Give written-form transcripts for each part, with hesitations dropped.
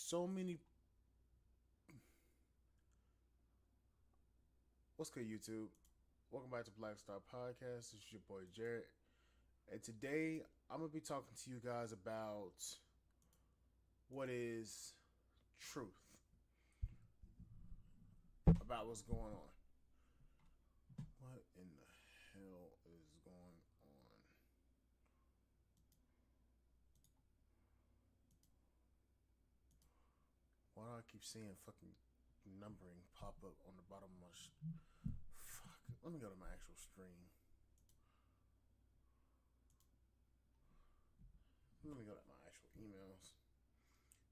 so many. What's good, YouTube? Welcome back to Black Star Podcast. This is your boy Jarrett, and today I'm gonna be talking to you guys about what is truth, about what's going on. What in the hell is going on? Why do I keep seeing fucking numbering pop up on the bottom of my fuck? Let me go to my actual stream. Let me go to my actual emails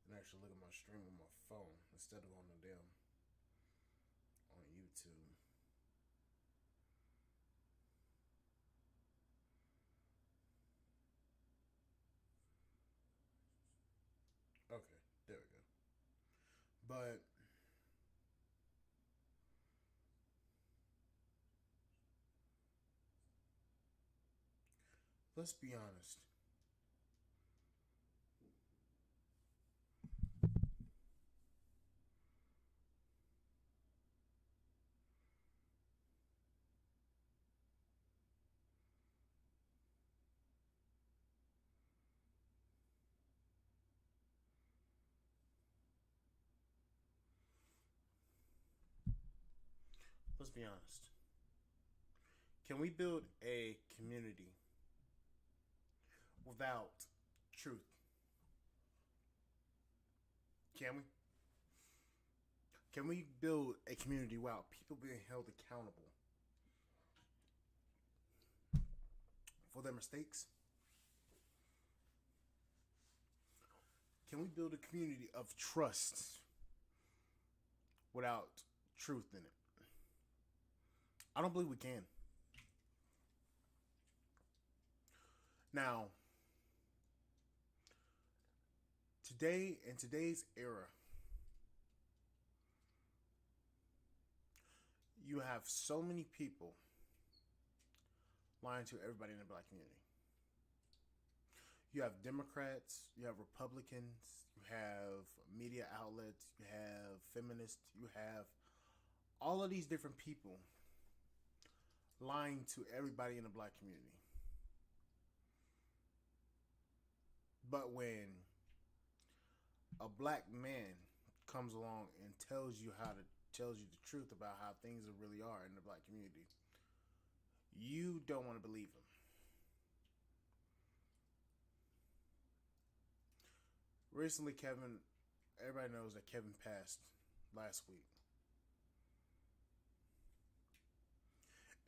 and actually look at my stream on my phone instead of on the damn on YouTube. Okay, there we go. But let's be honest. Let's be honest. Can we build a community without truth? Can we? Can we build a community without people being held accountable for their mistakes? Can we build a community of trust without truth in it? I don't believe we can. Now, today, in today's era, you have so many people lying to everybody in the black community. You have Democrats, you have Republicans, you have media outlets, you have feminists, you have all of these different people lying to everybody in the black community. But when a black man comes along and tells you the truth about how things really are in the black community, you don't want to believe him. Recently, everybody knows that Kevin passed last week.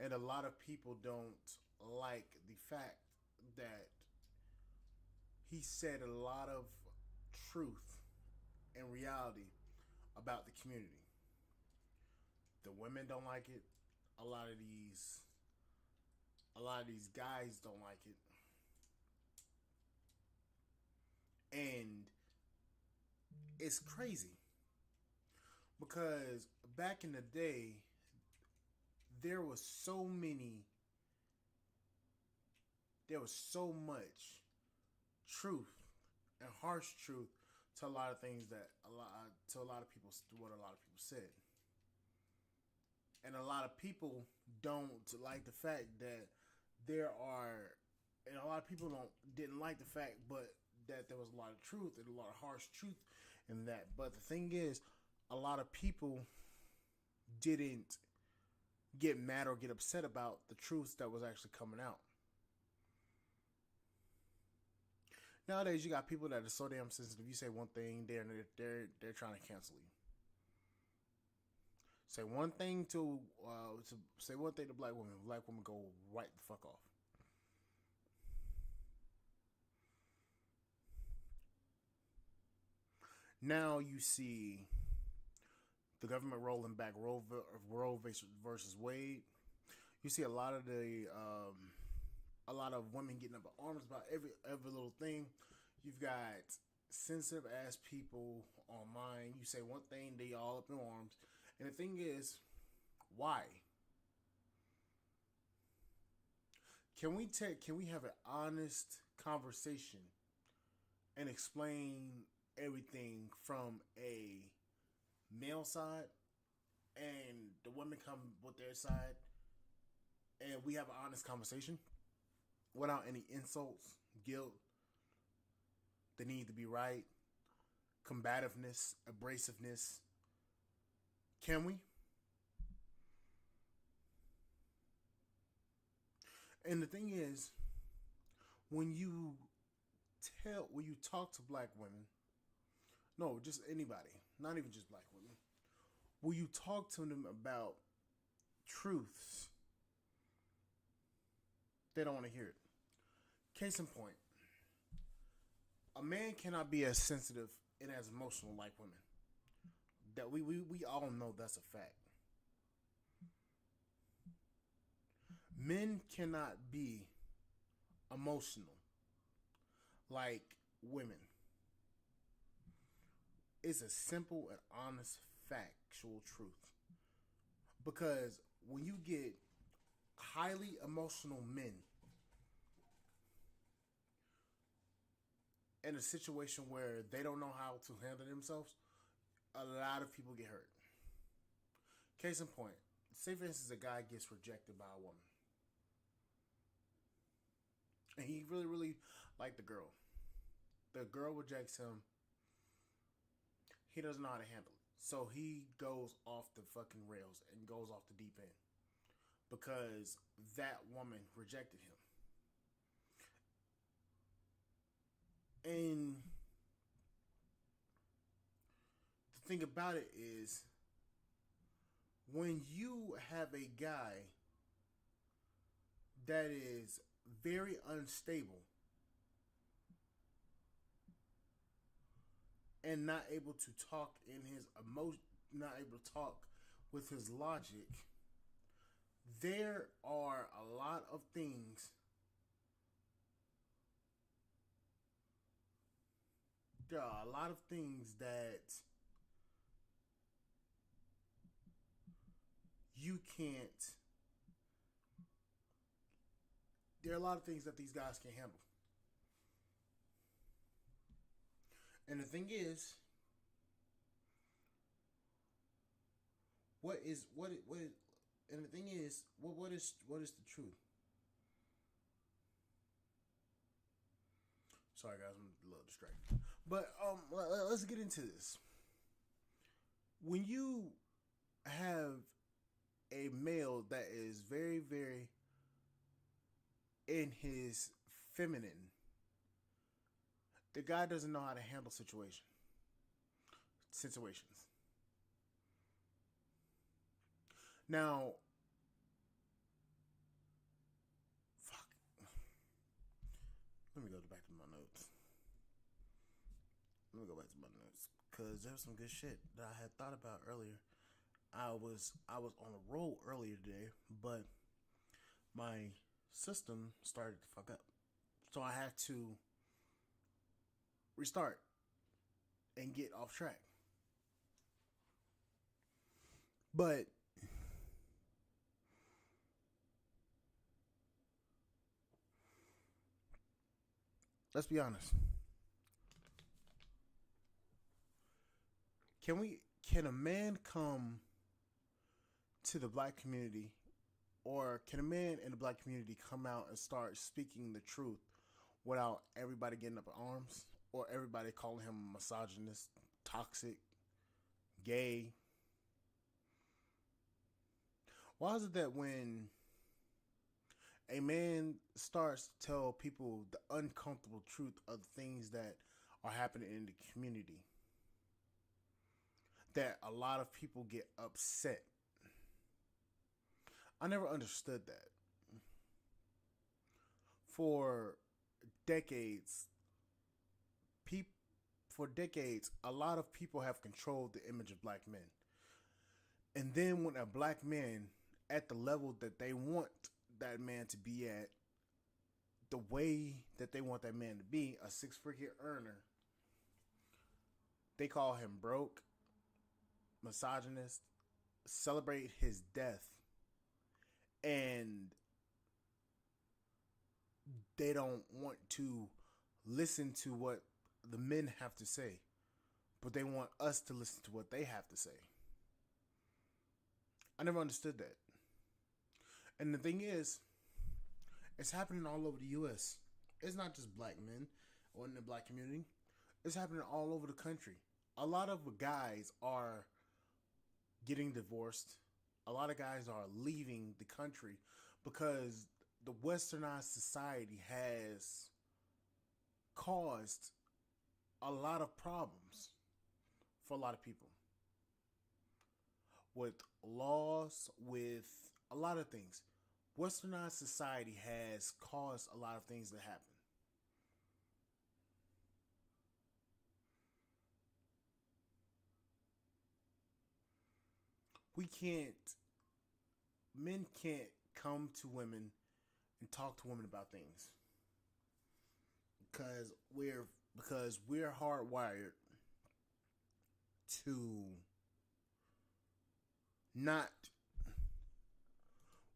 And a lot of people don't like the fact that he said a lot of truth and reality about the community. The women don't like it. A lot of these guys don't like it. And it's crazy because back in the day, there was so much truth and harsh truth to a lot of things that a lot of people said. And a lot of people don't like the fact that and a lot of people didn't like the fact, but that there was a lot of truth and a lot of harsh truth in that. But the thing is, a lot of people didn't get mad or get upset about the truth that was actually coming out. Nowadays, you got people that are so damn sensitive. You say one thing, they're trying to cancel you. Say one thing to black women go right the fuck off. Now you see the government rolling back Roe versus Wade. You see a lot of women getting up in arms about every little thing. You've got sensitive ass people online. You say one thing, they all up in arms. And the thing is, why? Can we have an honest conversation and explain everything from a male side, and the women come with their side, and we have an honest conversation without any insults, guilt, the need to be right, combativeness, abrasiveness. Can we? And the thing is, when you when you talk to black women, no, just anybody, not even just black women, when you talk to them about truths, they don't want to hear it. Case in point, a man cannot be as sensitive and as emotional like women. That we all know that's a fact. Men cannot be emotional like women. It's a simple and honest factual truth. Because when you get highly emotional men in a situation where they don't know how to handle themselves, a lot of people get hurt. Case in point, say for instance a guy gets rejected by a woman. And he really, really liked the girl. The girl rejects him. He doesn't know how to handle it. So he goes off the fucking rails and goes off the deep end. Because that woman rejected him. And the thing about it is, when you have a guy that is very unstable and not able to talk in his emotion, not able to talk with his logic, there are a lot of things that you can't. There are a lot of things that these guys can't handle. And the thing is, and the thing is, what is the truth? Sorry guys, I'm a little distracted. But let's get into this. When you have a male that is very, very in his feminine, the guy doesn't know how to handle situations. Now, fuck. Let me go back to my notes. Because there's some good shit that I had thought about earlier. I was on a roll earlier today, but my system started to fuck up. So I had to restart and get off track. But let's be honest. Can a man come to the black community, or can a man in the black community come out and start speaking the truth without everybody getting up in arms, or everybody calling him misogynist, toxic, gay? Why is it that when a man starts to tell people the uncomfortable truth of things that are happening in the community, that a lot of people get upset? I never understood that. For decades, a lot of people have controlled the image of black men. And then when a black man at the level that they want that man to be at, the way that they want that man to be, a six-figure earner, they call him broke, misogynist, celebrate his death, and they don't want to listen to what the men have to say. but they want us to listen to what they have to say. I never understood that. And the thing is, it's happening all over the U.S. It's not just black men or in the black community. It's happening all over the country. A lot of guys are getting divorced. A lot of guys are leaving the country because the westernized society has caused a lot of problems for a lot of people with laws, with a lot of things. Westernized society has caused a lot of things to happen. We can't, men can't come to women and talk to women about things because we're hardwired to not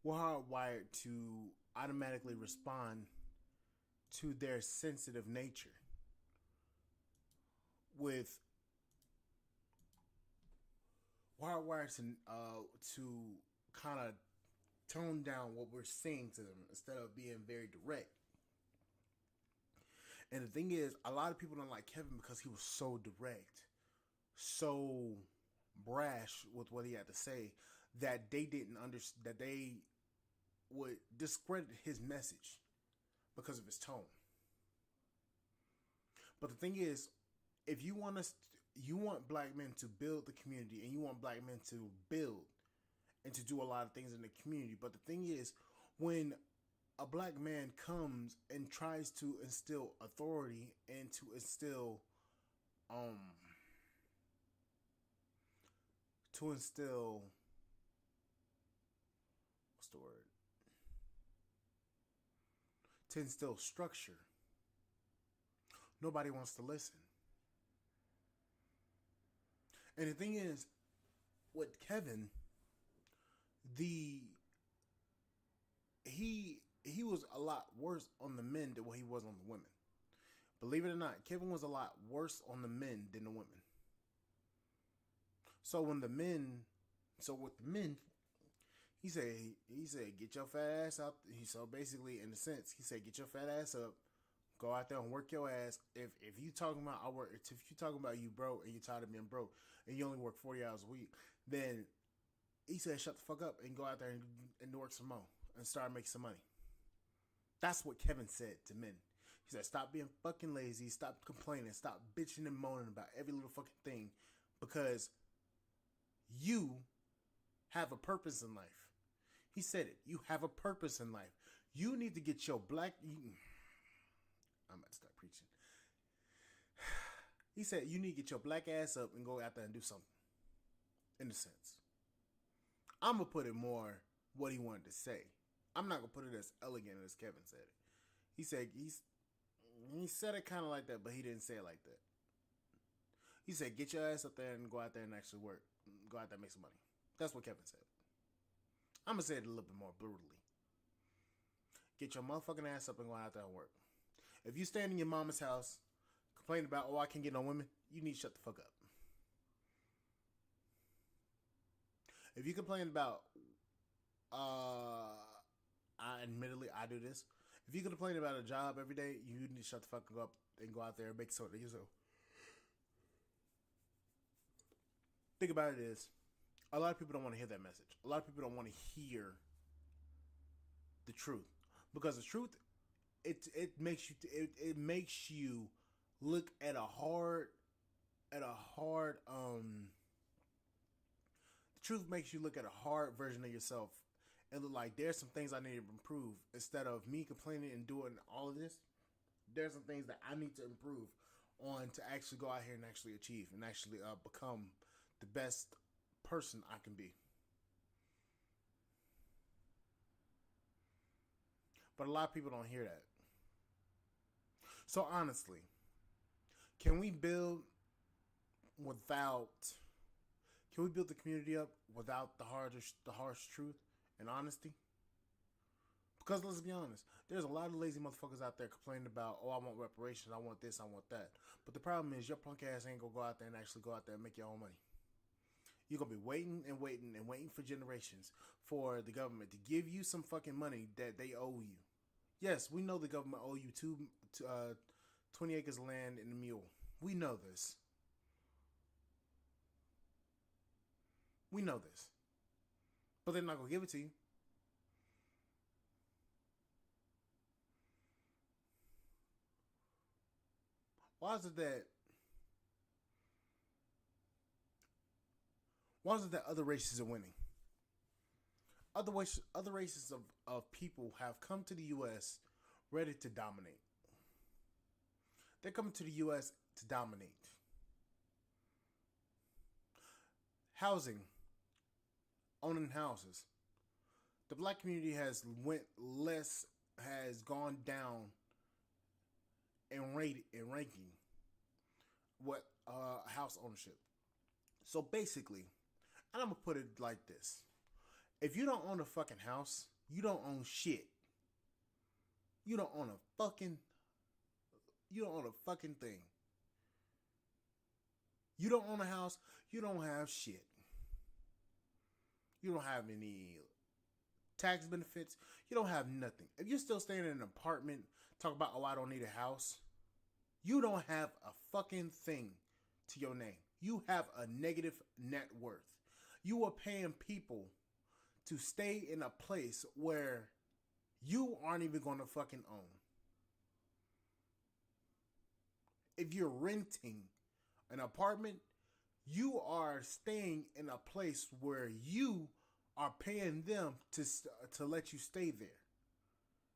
we're hardwired to automatically respond to their sensitive nature with we're hardwired to kind of tone down what we're saying to them instead of being very direct. And the thing is, a lot of people don't like Kevin because he was so direct, so brash with what he had to say that they didn't understand, that they would discredit his message because of his tone. But the thing is, if you want us, you want black men to build the community, and you want black men to build and to do a lot of things in the community. But the thing is, when a black man comes and tries to instill authority and to instill um to instill what's the word to instill structure, nobody wants to listen. And the thing is, with Kevin, the he was a lot worse on the men than what he was on the women. Believe it or not, Kevin was a lot worse on the men than the women. So when the men, so with the men, he said, get your fat ass up. So basically, in a sense, he said, get your fat ass up, go out there and work your ass. If you talking about if you talking about you broke and you tired of being broke and you only work 40 hours a week, then he said, shut the fuck up and go out there and work some more and start making some money. That's what Kevin said to men. He said, stop being fucking lazy, stop complaining, stop bitching and moaning about every little fucking thing, because you have a purpose in life. He said it. You have a purpose in life. You need to get your black... I'm about to start preaching. He said, you need to get your black ass up and go out there and do something. In a sense. I'm going to put it more what he wanted to say. I'm not going to put it as elegant as Kevin said it. He said, he said it kind of like that, but he didn't say it like that. He said, get your ass up there and go out there and actually work. Go out there and make some money. That's what Kevin said. I'm going to say it a little bit more brutally. Get your motherfucking ass up and go out there and work. If you stand in your mama's house complaining about, oh, I can't get no women, you need to shut the fuck up. If you complain about, admittedly, I do this. If you complain about a job every day, you need to shut the fuck up and go out there and make something of yourself. Think about it is, a lot of people don't want to hear that message. A lot of people don't want to hear the truth, because the truth, it makes you look at the truth makes you look at a hard version of yourself and look like there's some things I need to improve. Instead of me complaining and doing all of this, there's some things that I need to improve on to actually go out here and actually achieve and actually become the best person I can be. But a lot of people don't hear that. So honestly, can we build the community up without the harsh truth and honesty? Because let's be honest, there's a lot of lazy motherfuckers out there complaining about, oh, I want reparations, I want this, I want that. But the problem is, your punk ass ain't gonna go out there and actually go out there and make your own money. You're gonna be waiting and waiting and waiting for generations for the government to give you some fucking money that they owe you. Yes, we know the government owe you 20 acres of land and a mule. We know this. We know this. But they're not gonna give it to you. Why is it that other races are winning? Other races of people have come to the U.S. ready to dominate. They're coming to the U.S. to dominate. Housing, owning houses. The black community has gone down in ranking what house ownership. So basically, and I'm gonna put it like this: if you don't own a fucking house, you don't own shit. You don't own a fucking. You don't own a fucking thing. You don't own a house. You don't have shit. You don't have any tax benefits. You don't have nothing. If you're still staying in an apartment, talk about, oh, I don't need a house. You don't have a fucking thing to your name. You have a negative net worth. You are paying people to stay in a place where you aren't even going to fucking own. If you're renting an apartment, you are staying in a place where you are paying them to let you stay there.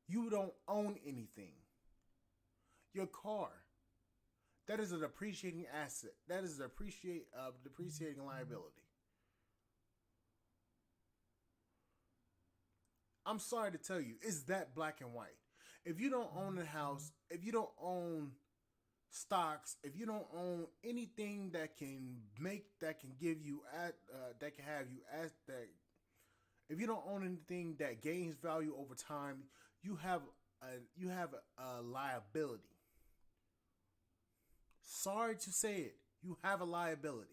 You don't own anything. Your car, that is a depreciating asset. That is a depreciating liability. I'm sorry to tell you, it's that black and white. If you don't own a house, if you don't own stocks, if you don't own anything that can give you that can have you as that, if you don't own anything that gains value over time, you have a liability. Sorry to say it, you have a liability.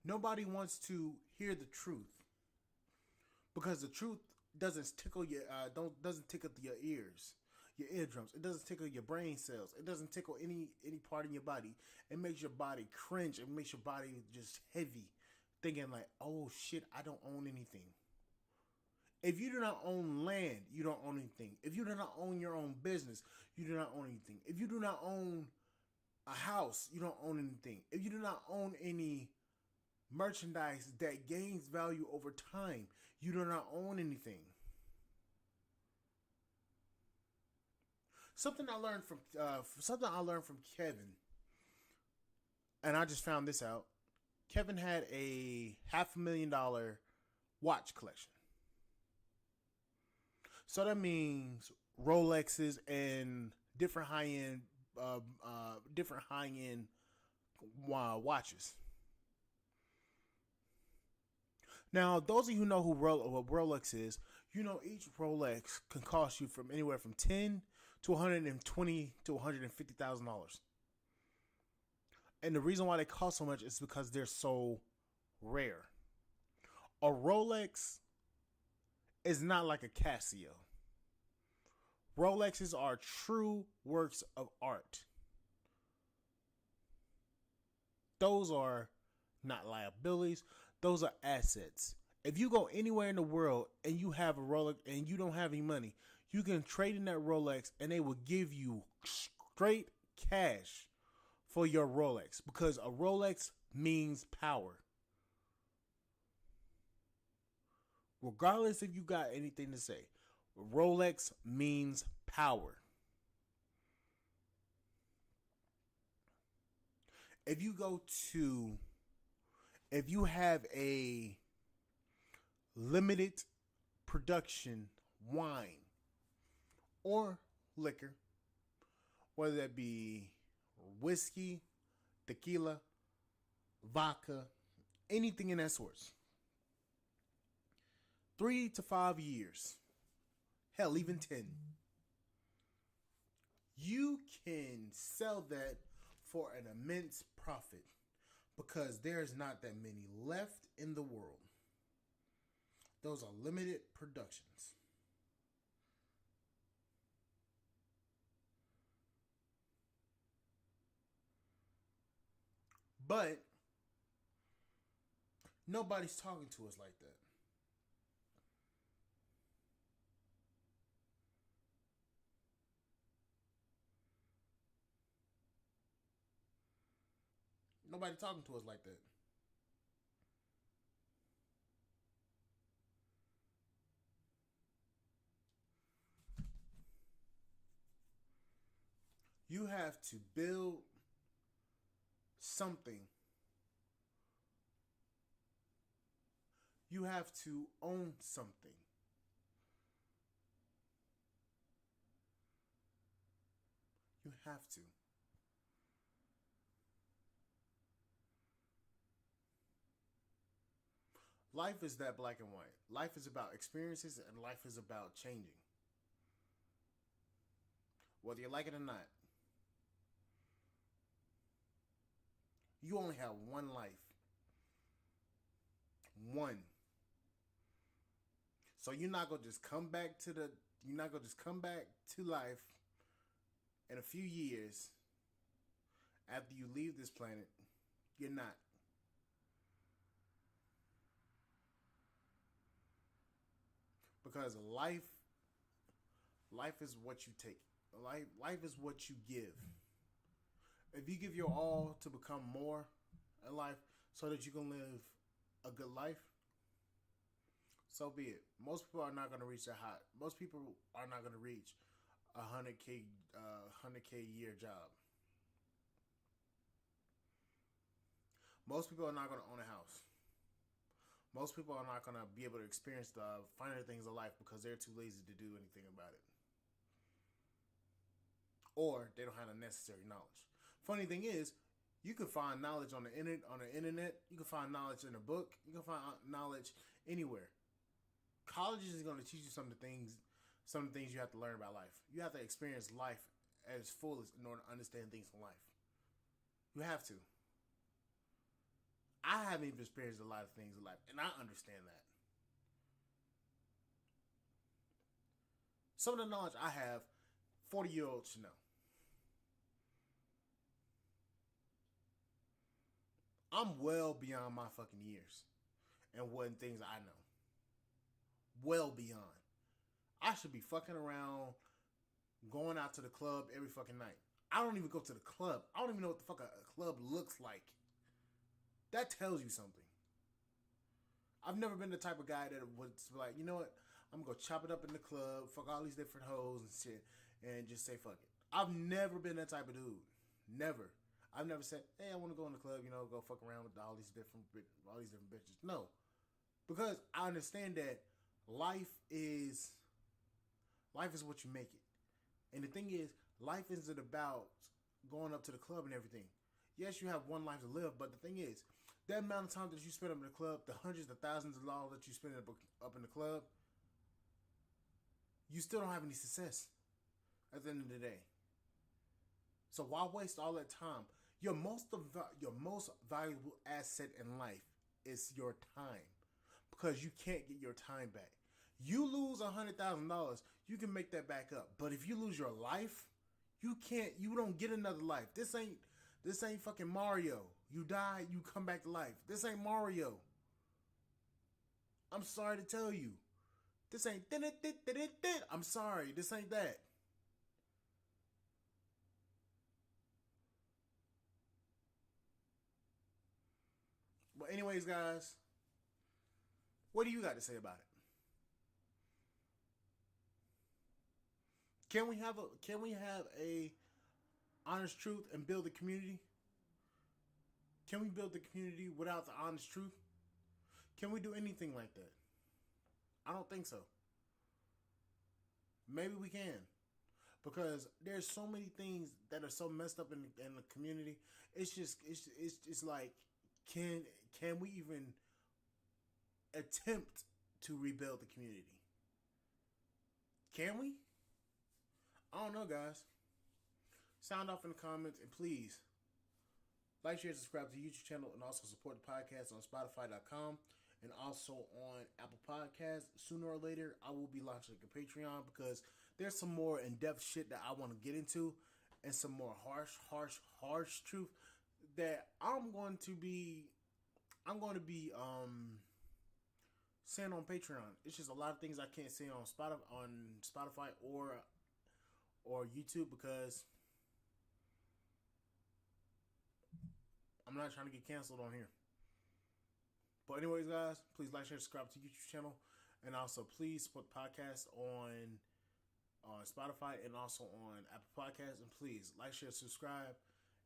Nobody wants to hear the truth because the truth doesn't tickle doesn't tickle your ears, your eardrums. It doesn't tickle your brain cells. It doesn't tickle any part in your body. It makes your body cringe. It makes your body just heavy, thinking like, oh shit, I don't own anything. If you do not own land, you don't own anything. If you do not own your own business, you do not own anything. If you do not own a house, you don't own anything. If you do not own any merchandise that gains value over time, you do not own anything. Something I learned from Kevin, and I just found this out. Kevin had a $500,000 watch collection. So that means Rolexes and different high end watches. Now, those of you who know what Rolex is, you know each Rolex can cost you from anywhere from $10 to $120 to $150,000. And the reason why they cost so much is because they're so rare. A Rolex is not like a Casio. Rolexes are true works of art. Those are not liabilities. Those are assets. If you go anywhere in the world and you have a Rolex and you don't have any money, you can trade in that Rolex and they will give you straight cash for your Rolex because a Rolex means power. Regardless if you got anything to say, Rolex means power. If you have a limited production wine or liquor, whether that be whiskey, tequila, vodka, anything in that sorts. 3 to 5 years, hell, even 10. You can sell that for an immense profit because there's not that many left in the world. Those are limited productions. But nobody's talking to us like that. Nobody talking to us like that. You have to build something. You have to own something. You have to. Life is that black and white. Life is about experiences and life is about changing. Whether you like it or not, you only have one life. One. So you're not gonna just come back to the you're not gonna just come back to life in a few years after you leave this planet. You're not. Because life is what you take. Life is what you give. If you give your all to become more in life so that you can live a good life, so be it. Most people are not going to reach that high. Most people are not going to reach a 100K year job. Most people are not going to own a house. Most people are not going to be able to experience the finer things of life because they're too lazy to do anything about it. Or they don't have the necessary knowledge. Funny thing is, you can find knowledge on the internet. You can find knowledge in a book. You can find knowledge anywhere. College is going to teach you some of the things you have to learn about life. You have to experience life as full as in order to understand things in life. You have to. I haven't even experienced a lot of things in life, and I understand that. Some of the knowledge I have, 40-year-olds should know. I'm well beyond my fucking years and what things I know. Well beyond. I should be fucking around, going out to the club every fucking night. I don't even go to the club. I don't even know what the fuck a club looks like. That tells you something. I've never been the type of guy that would be like, you know what? I'm gonna go chop it up in the club, fuck all these different hoes and shit, and just say fuck it. I've never been that type of dude. Never. I've never said, hey, I want to go in the club, go fuck around with all these different bitches. No, because I understand that life is what you make it, and the thing is, life isn't about going up to the club and everything. Yes, you have one life to live, but the thing is, that amount of time that you spend up in the club, the hundreds of thousands of dollars that you spend up in the club, you still don't have any success at the end of the day. So why waste all that time? Your most valuable asset in life is your time, because you can't get your time back. You lose $100,000, you can make that back up. But if you lose your life, you can't. You don't get another life. This ain't fucking Mario. You die, you come back to life. This ain't Mario. I'm sorry to tell you. This ain't. I'm sorry. This ain't that. But anyways, guys, what do you got to say about it? Can we have a honest truth and build a community? Can we build the community without the honest truth? Can we do anything like that? I don't think so. Maybe we can. Because there's so many things that are so messed up in the community. It's just, it's like, can can we even attempt to rebuild the community? Can we? I don't know, guys. Sound off in the comments, and please like, share, subscribe to the YouTube channel, and also support the podcast on Spotify.com and also on Apple Podcasts. Sooner or later, I will be launching a Patreon because there's some more in-depth shit that I want to get into, and some more harsh truth that I'm going to be saying on Patreon. It's just a lot of things I can't say on Spotify or YouTube because I'm not trying to get canceled on here. But anyways, guys, please like, share, subscribe to the YouTube channel. And also, please support the podcast on Spotify and also on Apple Podcasts. And please like, share, subscribe.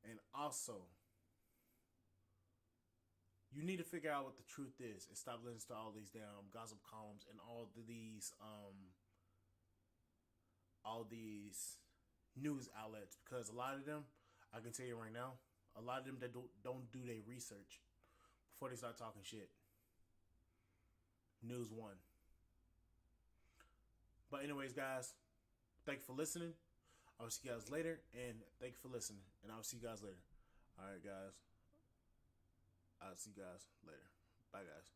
And also, you need to figure out what the truth is and stop listening to all these damn gossip columns and all these news outlets, because a lot of them, I can tell you right now, a lot of them that don't do their research before they start talking shit. News one. But anyways, guys, thank you for listening. I will see you guys later, and thank you for listening. And I will see you guys later. All right, guys. I'll see you guys later. Bye, guys.